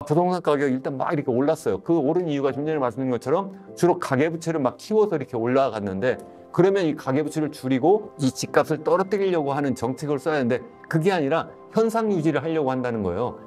부동산 가격이 일단 막 이렇게 올랐어요. 그 오른 이유가 좀 전에 말씀드린 것처럼 주로 가계부채를 막 키워서 이렇게 올라갔는데, 그러면 이 가계부채를 줄이고 이 집값을 떨어뜨리려고 하는 정책을 써야 하는데 그게 아니라 현상 유지를 하려고 한다는 거예요.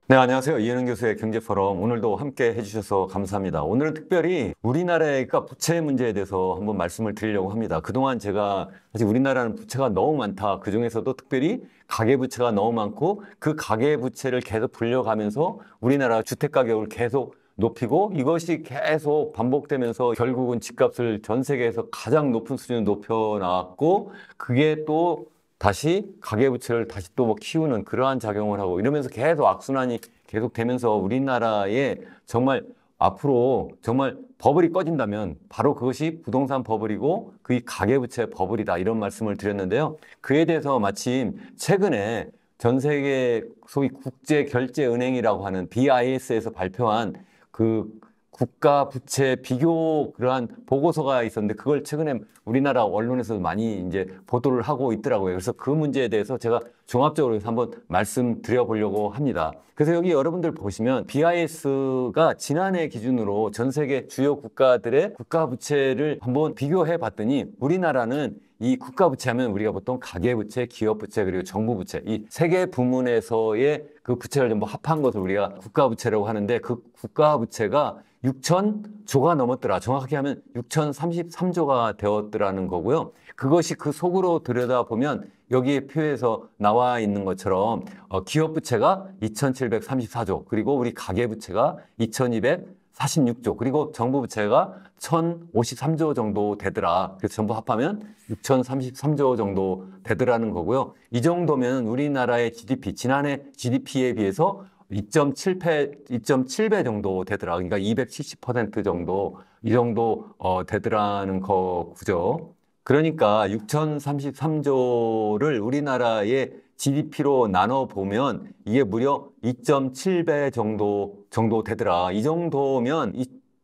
네, 안녕하세요. 이현웅 교수의 경제포럼, 오늘도 함께 해주셔서 감사합니다. 오늘은 특별히 우리나라의 부채 문제에 대해서 한번 말씀을 드리려고 합니다. 그동안 제가 사실 우리나라는 부채가 너무 많다. 그중에서도 특별히 가계부채가 너무 많고 그 가계부채를 계속 불려가면서 우리나라 주택가격을 계속 높이고 이것이 계속 반복되면서 결국은 집값을 전 세계에서 가장 높은 수준으로 높여나왔고, 그게 또 다시 가계부채를 다시 또 키우는 그러한 작용을 하고 이러면서 계속 악순환이 계속되면서 우리나라에 정말 앞으로 정말 버블이 꺼진다면 바로 그것이 부동산 버블이고 그 가계부채 버블이다, 이런 말씀을 드렸는데요. 그에 대해서 마침 최근에 전 세계 소위 국제결제은행이라고 하는 BIS에서 발표한 그 국가 부채 비교 그러한 보고서가 있었는데, 그걸 최근에 우리나라 언론에서 많이 이제 보도를 하고 있더라고요. 그래서 그 문제에 대해서 제가 종합적으로 한번 말씀드려 보려고 합니다. 그래서 여기 여러분들 보시면 BIS가 지난해 기준으로 전 세계 주요 국가들의 국가 부채를 한번 비교해 봤더니, 우리나라는 이 국가 부채 하면 우리가 보통 가계부채, 기업부채, 그리고 정부부채, 이 세 개 부문에서의 그 부채를 전부 합한 것을 우리가 국가부채라고 하는데, 그 국가부채가 6,000조가 넘었더라. 정확하게 하면 6,033조가 되었더라는 거고요. 그것이 그 속으로 들여다보면 여기에 표에서 나와 있는 것처럼 기업부채가 2,734조, 그리고 우리 가계부채가 2,246조, 그리고 정부부채가 1,053조 정도 되더라. 그래서 전부 합하면 6,033조 정도 되더라는 거고요. 이 정도면 우리나라의 GDP, 지난해 GDP에 비해서 2.7배 정도 되더라. 그러니까 270% 정도, 이 정도 되더라는 거죠. 그러니까 6,033조를 우리나라의 GDP로 나눠보면 이게 무려 2.7배 정도 되더라. 이 정도면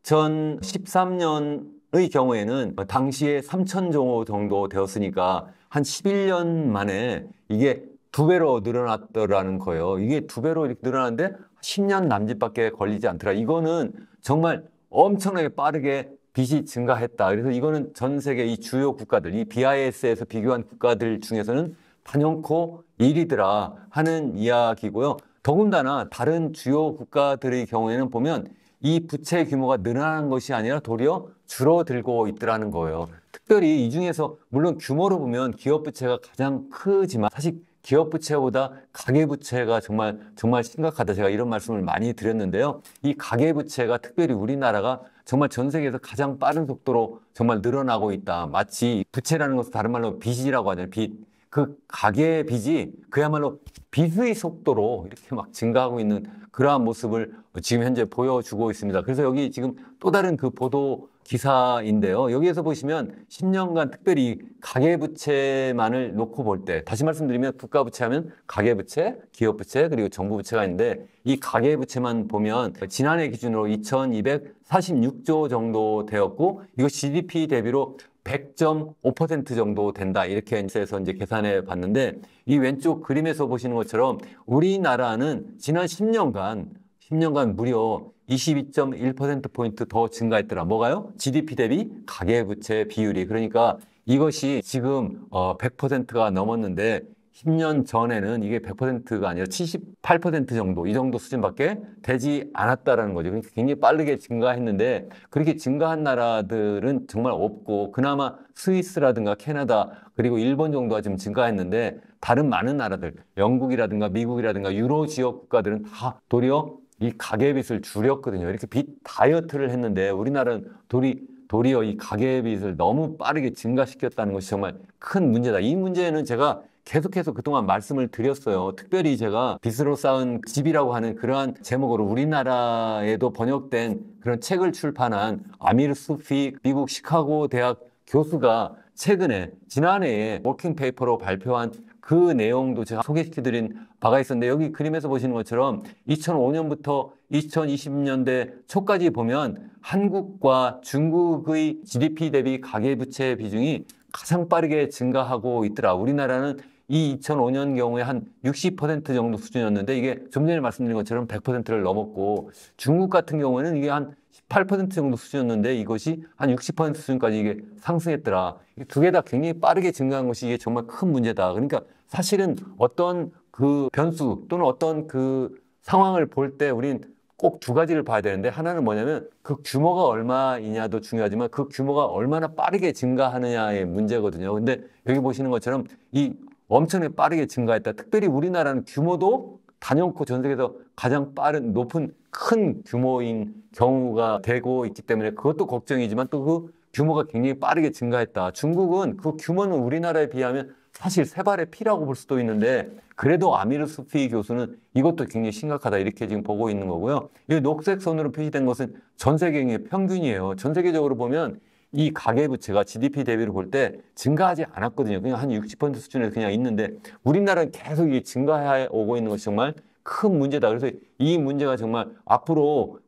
2013년의 경우에는 당시에 3,000조 정도 되었으니까 한 11년 만에 이게 2배로 늘어났더라는 거예요. 이게 2배로 이렇게 늘어났는데 10년 남짓밖에 걸리지 않더라. 이거는 정말 엄청나게 빠르게 빚이 증가했다. 그래서 이거는 전 세계 이 주요 국가들, 이 BIS에서 비교한 국가들 중에서는 단연코 1위더라 하는 이야기고요. 더군다나 다른 주요 국가들의 경우에는 보면 이 부채 규모가 늘어나는 것이 아니라 도리어 줄어들고 있더라는 거예요. 특별히 이 중에서 물론 규모로 보면 기업부채가 가장 크지만 사실 기업부채보다 가계부채가 정말 심각하다. 제가 이런 말씀을 많이 드렸는데요. 이 가계부채가 특별히 우리나라가 정말 전 세계에서 가장 빠른 속도로 정말 늘어나고 있다. 마치 부채라는 것은 다른 말로 빚이라고 하잖아요. 빚. 그 가계빚이 그야말로 빚의 속도로 이렇게 막 증가하고 있는 그러한 모습을 지금 현재 보여주고 있습니다. 그래서 여기 지금 또 다른 그 보도 기사인데요. 여기에서 보시면 10년간 특별히 가계부채만을 놓고 볼 때, 다시 말씀드리면 국가부채 하면 가계부채, 기업부채, 그리고 정부부채가 있는데, 이 가계부채만 보면 지난해 기준으로 2,246조 정도 되었고, 이거 GDP 대비로 100.5% 정도 된다. 이렇게 해서 이제 계산해 봤는데, 이 왼쪽 그림에서 보시는 것처럼 우리나라는 지난 10년간 무려 22.1%포인트 더 증가했더라. 뭐가요? GDP 대비 가계부채 비율이. 그러니까 이것이 지금 100%가 넘었는데 10년 전에는 이게 100%가 아니라 78% 정도, 이 정도 수준밖에 되지 않았다라는 거죠. 그러니까 굉장히 빠르게 증가했는데, 그렇게 증가한 나라들은 정말 없고, 그나마 스위스라든가 캐나다 그리고 일본 정도가 좀 증가했는데, 다른 많은 나라들, 영국이라든가 미국이라든가 유로 지역 국가들은 다 도리어 이 가계빚을 줄였거든요. 이렇게 빚 다이어트를 했는데 우리나라는 도리어 이 가계빚을 너무 빠르게 증가시켰다는 것이 정말 큰 문제다. 이 문제는 제가 계속해서 그동안 말씀을 드렸어요. 특별히 제가 빚으로 쌓은 집이라고 하는 그러한 제목으로 우리나라에도 번역된 그런 책을 출판한 아미르 수피 미국 시카고 대학 교수가 최근에 지난해에 워킹 페이퍼로 발표한 그 내용도 제가 소개시켜드린 바가 있었는데, 여기 그림에서 보시는 것처럼 2005년부터 2020년대 초까지 보면 한국과 중국의 GDP 대비 가계부채 비중이 가장 빠르게 증가하고 있더라. 우리나라는 이 2005년 경우에 한 60% 정도 수준이었는데 이게 좀 전에 말씀드린 것처럼 100%를 넘었고 중국 같은 경우에는 이게 한 18% 정도 수준이었는데 이것이 한 60% 수준까지 이게 상승했더라. 두 개 다 굉장히 빠르게 증가한 것이 이게 정말 큰 문제다. 그러니까 사실은 어떤 그 변수 또는 어떤 그 상황을 볼 때 우린 꼭 두 가지를 봐야 되는데 하나는 뭐냐면 그 규모가 얼마이냐도 중요하지만 그 규모가 얼마나 빠르게 증가하느냐의 문제거든요. 근데 여기 보시는 것처럼 이 엄청나게 빠르게 증가했다. 특별히 우리나라는 규모도 단연코 전 세계에서 가장 빠른 높은 큰 규모인 경우가 되고 있기 때문에 그것도 걱정이지만 또 그 규모가 굉장히 빠르게 증가했다. 중국은 그 규모는 우리나라에 비하면 사실 세 발의 피라고 볼 수도 있는데 그래도 아미르 수피 교수는 이것도 굉장히 심각하다 이렇게 지금 보고 있는 거고요. 이 녹색 선으로 표시된 것은 전 세계의 평균이에요. 전 세계적으로 보면 이 가계부채가 GDP 대비로 볼 때 증가하지 않았거든요. 그냥 한 60% 수준에서 그냥 있는데 우리나라는 계속 이게 증가해 오고 있는 것이 정말 큰 문제다. 그래서 이 문제가 정말 앞으로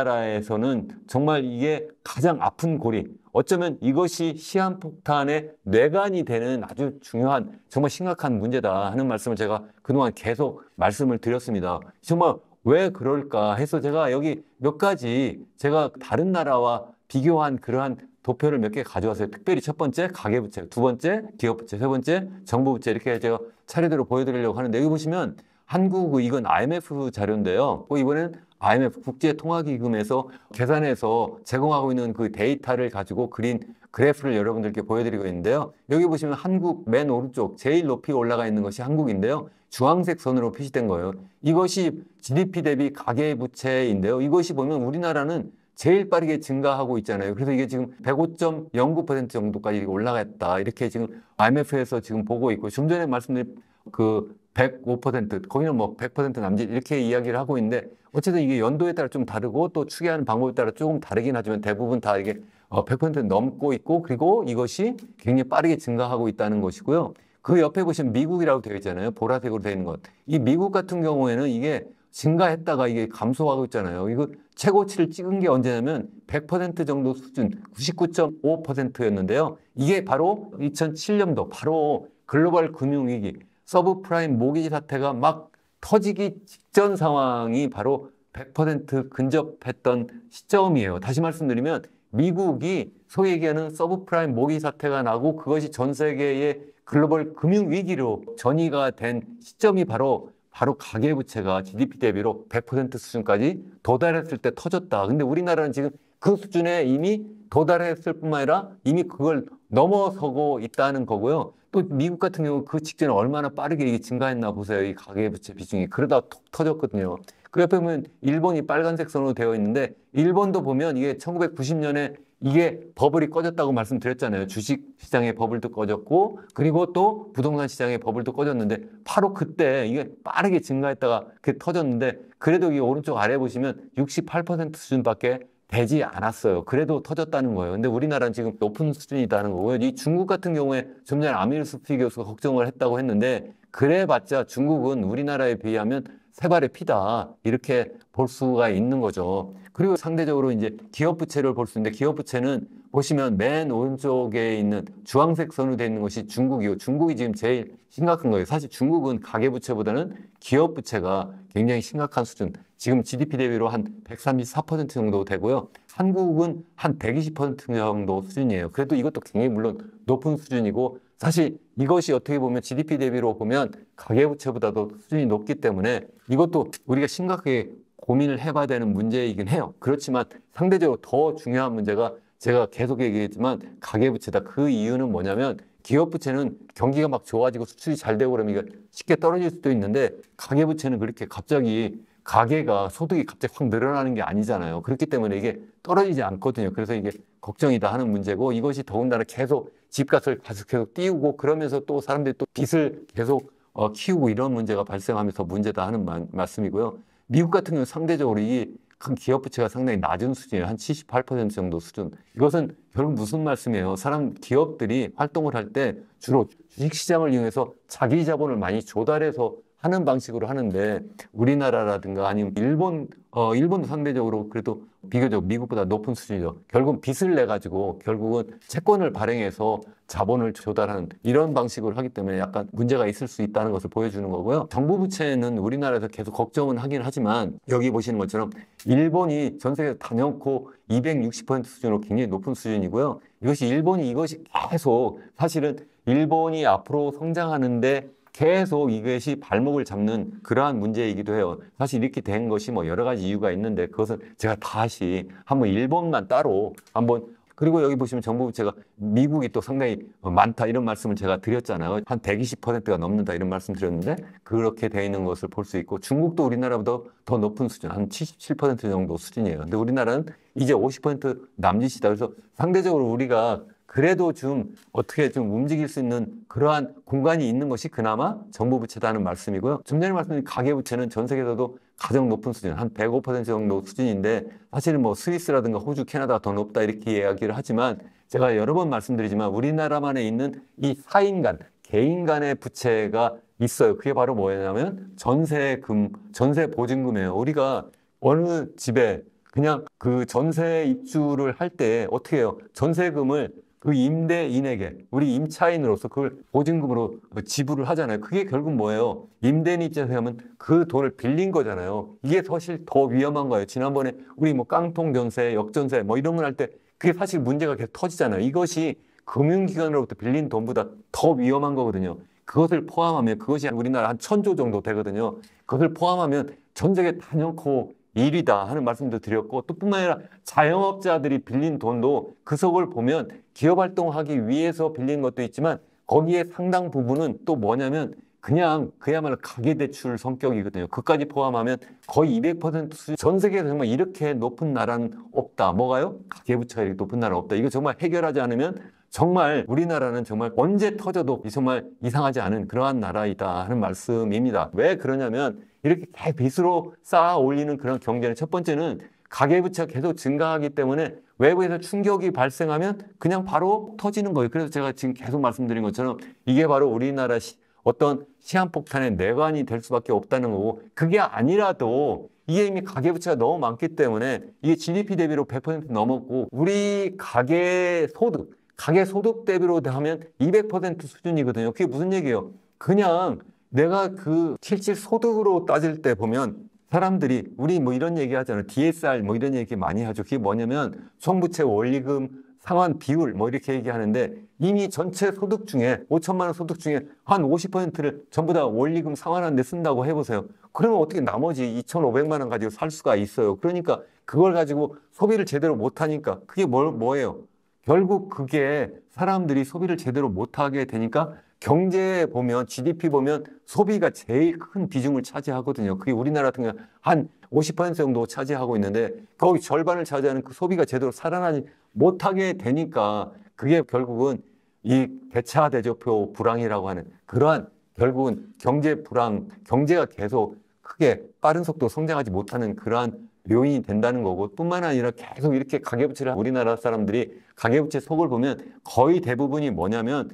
우리나라에서는 정말 이게 가장 아픈 고리. 어쩌면 이것이 시한폭탄의 뇌관이 되는 아주 중요한 정말 심각한 문제다 하는 말씀을 제가 그동안 계속 말씀을 드렸습니다. 정말 왜 그럴까 해서 제가 여기 몇 가지 제가 다른 나라와 비교한 그러한 도표를 몇 개 가져왔어요. 특별히 첫 번째 가계부채, 두 번째 기업부채, 세 번째 정부부채 이렇게 제가 차례대로 보여드리려고 하는데 여기 보시면 한국 이건 IMF 자료인데요. 이번에는 IMF 국제통화기금에서 계산해서 제공하고 있는 그 데이터를 가지고 그린 그래프를 여러분들께 보여드리고 있는데요. 여기 보시면 한국 맨 오른쪽 제일 높이 올라가 있는 것이 한국인데요. 주황색 선으로 표시된 거예요. 이것이 GDP 대비 가계부채인데요. 이것이 보면 우리나라는 제일 빠르게 증가하고 있잖아요. 그래서 이게 지금 105.09% 정도까지 올라갔다. 이렇게 지금 IMF에서 지금 보고 있고, 좀 전에 말씀드린 그 105%, 거기는 뭐 100% 남짓 이렇게 이야기를 하고 있는데, 어쨌든 이게 연도에 따라 좀 다르고 또 추계하는 방법에 따라 조금 다르긴 하지만 대부분 다 이게 100% 넘고 있고, 그리고 이것이 굉장히 빠르게 증가하고 있다는 것이고요. 그 옆에 보시면 미국이라고 되어 있잖아요. 보라색으로 되어 있는 것. 이 미국 같은 경우에는 이게 증가했다가 이게 감소하고 있잖아요. 이거 최고치를 찍은 게 언제냐면 100% 정도 수준, 99.5%였는데요. 이게 바로 2007년도, 바로 글로벌 금융위기, 서브프라임 모기지 사태가 막 터지기 직전 상황이 바로 100% 근접했던 시점이에요. 다시 말씀드리면 미국이 소위 얘기하는 서브프라임 모기지 사태가 나고 그것이 전 세계의 글로벌 금융위기로 전이가 된 시점이 바로 가계부채가 GDP 대비로 100% 수준까지 도달했을 때 터졌다. 근데 우리나라는 지금 그 수준에 이미 도달했을 뿐만 아니라 이미 그걸 넘어서고 있다는 거고요. 또 미국 같은 경우 그 직전에 얼마나 빠르게 이게 증가했나 보세요. 이 가계부채 비중이. 그러다 톡 터졌거든요. 그 옆에 보면 일본이 빨간색 선으로 되어 있는데 일본도 보면 이게 1990년에 이게 버블이 꺼졌다고 말씀드렸잖아요. 주식시장의 버블도 꺼졌고 그리고 또 부동산 시장의 버블도 꺼졌는데 바로 그때 이게 빠르게 증가했다가 그게 터졌는데 그래도 이 오른쪽 아래 보시면 68% 수준밖에 되지 않았어요. 그래도 터졌다는 거예요. 근데 우리나라는 지금 높은 수준이다는 거고요. 이 중국 같은 경우에 좀 전에 아미르 수피 교수가 걱정을 했다고 했는데 그래봤자 중국은 우리나라에 비하면 세 발의 피다 이렇게 볼 수가 있는 거죠. 그리고 상대적으로 이제 기업 부채를 볼 수 있는데 기업 부채는 보시면 맨 오른쪽에 있는 주황색 선으로 되어 있는 것이 중국이고 중국이 지금 제일 심각한 거예요. 사실 중국은 가계 부채보다는 기업 부채가 굉장히 심각한 수준. 지금 GDP 대비로 한 134% 정도 되고요. 한국은 한 120% 정도 수준이에요. 그래도 이것도 굉장히 물론 높은 수준이고 사실 이것이 어떻게 보면 GDP 대비로 보면 가계부채보다도 수준이 높기 때문에 이것도 우리가 심각하게 고민을 해봐야 되는 문제이긴 해요. 그렇지만 상대적으로 더 중요한 문제가 제가 계속 얘기했지만 가계부채다. 그 이유는 뭐냐면 기업부채는 경기가 막 좋아지고 수출이 잘 되고 그러면 이게 쉽게 떨어질 수도 있는데 가계부채는 그렇게 갑자기 가계가 소득이 갑자기 확 늘어나는 게 아니잖아요. 그렇기 때문에 이게 떨어지지 않거든요. 그래서 이게 걱정이다 하는 문제고 이것이 더군다나 계속 집값을 계속 띄우고 그러면서 또 사람들이 또 빚을 계속 키우고 이런 문제가 발생하면서 문제다 하는 말씀이고요. 미국 같은 경우는 상대적으로 이 큰 기업 부채가 상당히 낮은 수준이에요. 한 78% 정도 수준. 이것은 결국 무슨 말씀이에요? 기업들이 활동을 할 때 주로 주식시장을 이용해서 자기 자본을 많이 조달해서 하는 방식으로 하는데 우리나라라든가 아니면 일본도 상대적으로 그래도 비교적 미국보다 높은 수준이죠. 결국은 빚을 내 가지고 결국은 채권을 발행해서 자본을 조달하는 이런 방식으로 하기 때문에 약간 문제가 있을 수 있다는 것을 보여주는 거고요. 정부 부채는 우리나라에서 계속 걱정은 하긴 하지만 여기 보시는 것처럼 일본이 전 세계에서 단연코 260% 수준으로 굉장히 높은 수준이고요. 이것이 계속 사실은 일본이 앞으로 성장하는데 계속 이것이 발목을 잡는 그러한 문제이기도 해요. 사실 이렇게 된 것이 뭐 여러 가지 이유가 있는데 그것은 제가 다시 한번 일본만 따로 한번 그리고 여기 보시면 정부 부채가 미국이 또 상당히 많다 이런 말씀을 제가 드렸잖아요. 한 120%가 넘는다 이런 말씀 드렸는데 그렇게 돼 있는 것을 볼 수 있고 중국도 우리나라보다 더 높은 수준 한 77% 정도 수준이에요. 근데 우리나라는 이제 50% 남짓이다. 그래서 상대적으로 우리가 그래도 좀 어떻게 좀 움직일 수 있는 그러한 공간이 있는 것이 그나마 정부 부채다는 말씀이고요. 좀 전에 말씀드린 가계 부채는 전 세계에서도 가장 높은 수준, 한 105% 정도 수준인데 사실은 뭐 스위스라든가 호주, 캐나다가 더 높다 이렇게 이야기를 하지만 제가 여러 번 말씀드리지만 우리나라만에 있는 이 사인 간, 개인 간의 부채가 있어요. 그게 바로 뭐냐면 전세 보증금이에요. 우리가 어느 집에 그냥 그 전세 입주를 할 때 어떻게 해요? 전세금을 그 임대인에게 우리 임차인으로서 그걸 보증금으로 지불을 하잖아요. 그게 결국 뭐예요? 임대인 입장에서 하면 그 돈을 빌린 거잖아요. 이게 사실 더 위험한 거예요. 지난번에 우리 뭐 깡통 전세, 역전세 뭐 이런 걸 할 때 그게 사실 문제가 계속 터지잖아요. 이것이 금융기관으로부터 빌린 돈보다 더 위험한 거거든요. 그것을 포함하면 그것이 우리나라 한 1,000조 정도 되거든요. 그것을 포함하면 전 세계 단연코 1위다 하는 말씀도 드렸고 또 뿐만 아니라 자영업자들이 빌린 돈도 그 속을 보면 기업 활동하기 위해서 빌린 것도 있지만 거기에 상당 부분은 또 뭐냐면 그냥 그야말로 가계대출 성격이거든요. 그까지 포함하면 거의 200% 수준. 전 세계에서 정말 이렇게 높은 나라는 없다. 뭐가요? 가계부채가 이렇게 높은 나라는 없다. 이거 정말 해결하지 않으면 정말 우리나라는 정말 언제 터져도 정말 이상하지 않은 그러한 나라이다 하는 말씀입니다. 왜 그러냐면 이렇게 빚으로 쌓아 올리는 그런 경제는 첫 번째는 가계부채가 계속 증가하기 때문에 외부에서 충격이 발생하면 그냥 바로 터지는 거예요. 그래서 제가 지금 계속 말씀드린 것처럼 이게 바로 우리나라 어떤 시한폭탄의 내관이 될 수밖에 없다는 거고 그게 아니라도 이게 이미 가계부채가 너무 많기 때문에 이게 GDP 대비로 100% 넘었고 우리 가계소득 대비로 하면 200% 수준이거든요. 그게 무슨 얘기예요? 그냥 내가 그 실질 소득으로 따질 때 보면 사람들이 우리 뭐 이런 얘기 하잖아요. DSR 뭐 이런 얘기 많이 하죠. 그게 뭐냐면 총부채 원리금 상환 비율 뭐 이렇게 얘기하는데 이미 전체 소득 중에 5천만 원 소득 중에 한 50%를 전부 다 원리금 상환하는 데 쓴다고 해보세요. 그러면 어떻게 나머지 2,500만 원 가지고 살 수가 있어요. 그러니까 그걸 가지고 소비를 제대로 못하니까 그게 뭐예요? 결국 그게 사람들이 소비를 제대로 못하게 되니까 경제에 보면 GDP 보면 소비가 제일 큰 비중을 차지하거든요. 그게 우리나라 같은 경우는 한 50% 정도 차지하고 있는데 거기 절반을 차지하는 그 소비가 제대로 살아나지 못하게 되니까 그게 결국은 이 대차 대조표 불황이라고 하는 그러한 결국은 경제 불황, 경제가 계속 크게 빠른 속도로 성장하지 못하는 그러한 요인이 된다는 거고 뿐만 아니라 계속 이렇게 가계부채를 우리나라 사람들이 가계부채 속을 보면 거의 대부분이 뭐냐면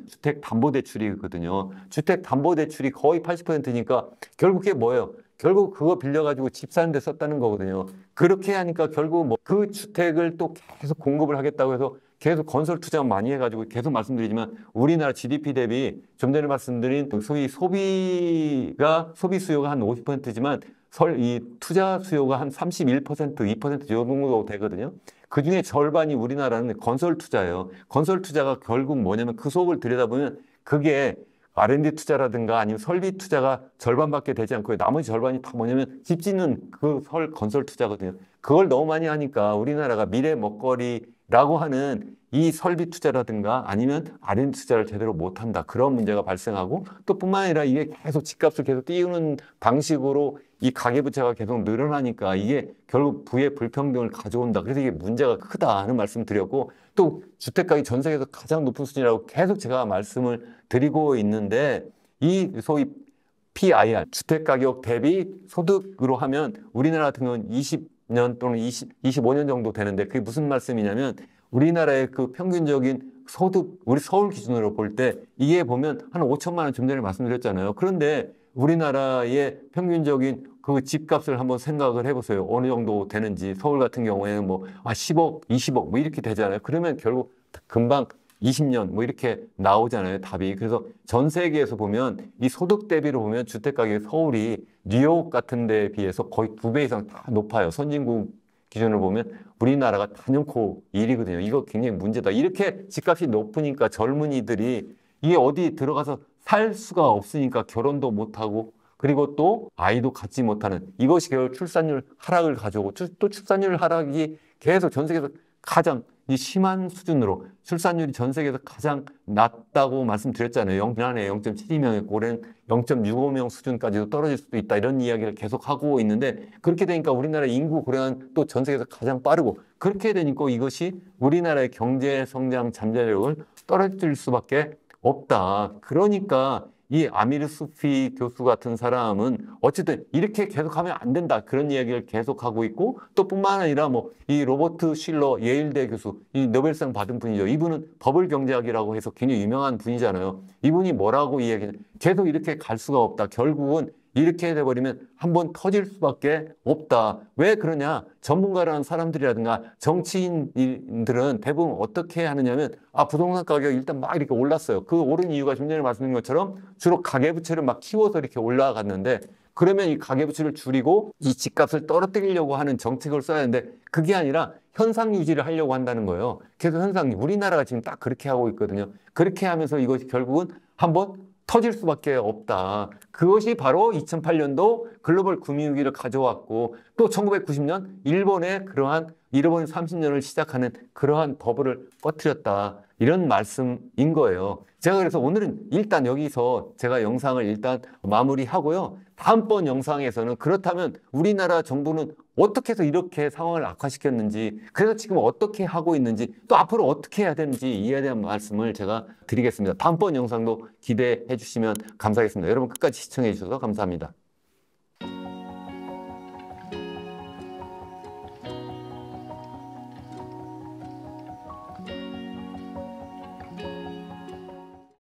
주택담보대출이거든요. 주택담보대출이 거의 80%니까 결국 그게 뭐예요? 결국 그거 빌려가지고 집 사는 데 썼다는 거거든요. 그렇게 하니까 결국 뭐 그 주택을 또 계속 공급을 하겠다고 해서 계속 건설 투자 많이 해가지고 계속 말씀드리지만 우리나라 GDP 대비 좀 전에 말씀드린 소위 소비 수요가 한 50%지만 이 투자 수요가 한 31%, 2% 정도 되거든요. 그 중에 절반이 우리나라는 건설 투자예요. 건설 투자가 결국 뭐냐면 그 속을 들여다보면 그게 R&D 투자라든가 아니면 설비 투자가 절반밖에 되지 않고 나머지 절반이 다 뭐냐면 집 짓는 그 건설 투자거든요. 그걸 너무 많이 하니까 우리나라가 미래 먹거리라고 하는 이 설비 투자라든가 아니면 R&D 투자를 제대로 못한다. 그런 문제가 발생하고 또 뿐만 아니라 이게 계속 집값을 계속 띄우는 방식으로 이 가계부채가 계속 늘어나니까 이게 결국 부의 불평등을 가져온다. 그래서 이게 문제가 크다 하는 말씀 드렸고 또 주택가격이 전 세계에서 가장 높은 수준이라고 계속 제가 말씀을 드리고 있는데 이 소위 PIR, 주택가격 대비 소득으로 하면 우리나라 같은 경우는 20년 또는 25년 정도 되는데 그게 무슨 말씀이냐면 우리나라의 그 평균적인 소득, 우리 서울 기준으로 볼 때 이게 보면 한 5천만 원 좀 전에 말씀드렸잖아요. 그런데 우리나라의 평균적인 그 집값을 한번 생각을 해보세요. 어느 정도 되는지. 서울 같은 경우에는 뭐 10억, 20억 뭐 이렇게 되잖아요. 그러면 결국 금방 20년 뭐 이렇게 나오잖아요, 답이. 그래서 전 세계에서 보면 이 소득 대비로 보면 주택 가격이 서울이 뉴욕 같은 데에 비해서 거의 2배 이상 다 높아요. 선진국 기준으로 보면 우리나라가 단연코 1위거든요. 이거 굉장히 문제다. 이렇게 집값이 높으니까 젊은이들이 이게 어디 들어가서 살 수가 없으니까 결혼도 못하고 그리고 또 아이도 갖지 못하는 이것이 결국 출산율 하락을 가져오고 또 출산율 하락이 계속 전 세계에서 가장 이 심한 수준으로 출산율이 전 세계에서 가장 낮다고 말씀드렸잖아요. 0년에 0.72명이고 올해는 0.65명 수준까지도 떨어질 수도 있다. 이런 이야기를 계속 하고 있는데 그렇게 되니까 우리나라 인구 고령은 또 전 세계에서 가장 빠르고 그렇게 되니까 이것이 우리나라의 경제 성장 잠재력을 떨어뜨릴 수밖에 없다. 그러니까 이 아미르 수피 교수 같은 사람은 어쨌든 이렇게 계속하면 안 된다. 그런 이야기를 계속하고 있고 또 뿐만 아니라 뭐 이 로버트 실러 예일대 교수, 이 노벨상 받은 분이죠. 이분은 버블 경제학이라고 해서 굉장히 유명한 분이잖아요. 이분이 뭐라고 이야기는 계속 이렇게 갈 수가 없다. 결국은 이렇게 돼버리면 한번 터질 수밖에 없다. 왜 그러냐? 전문가라는 사람들이라든가 정치인들은 대부분 어떻게 하느냐면 부동산 가격이 일단 막 이렇게 올랐어요. 그 오른 이유가 좀 전에 말씀드린 것처럼 주로 가계부채를 막 키워서 이렇게 올라갔는데 그러면 이 가계부채를 줄이고 이 집값을 떨어뜨리려고 하는 정책을 써야 하는데 그게 아니라 현상 유지를 하려고 한다는 거예요. 그래서 우리나라가 지금 딱 그렇게 하고 있거든요. 그렇게 하면서 이것이 결국은 한번 터질 수밖에 없다. 그것이 바로 2008년도 글로벌 금융위기를 가져왔고 또 1990년 일본의 그러한 잃어버린 30년을 시작하는 그러한 버블을 꺼뜨렸다. 이런 말씀인 거예요. 제가 그래서 오늘은 일단 여기서 제가 영상을 일단 마무리하고요. 다음번 영상에서는 그렇다면 우리나라 정부는 어떻게 해서 이렇게 상황을 악화시켰는지 그래서 지금 어떻게 하고 있는지 또 앞으로 어떻게 해야 되는지 이에 대한 말씀을 제가 드리겠습니다. 다음번 영상도 기대해 주시면 감사하겠습니다. 여러분 끝까지 시청해 주셔서 감사합니다.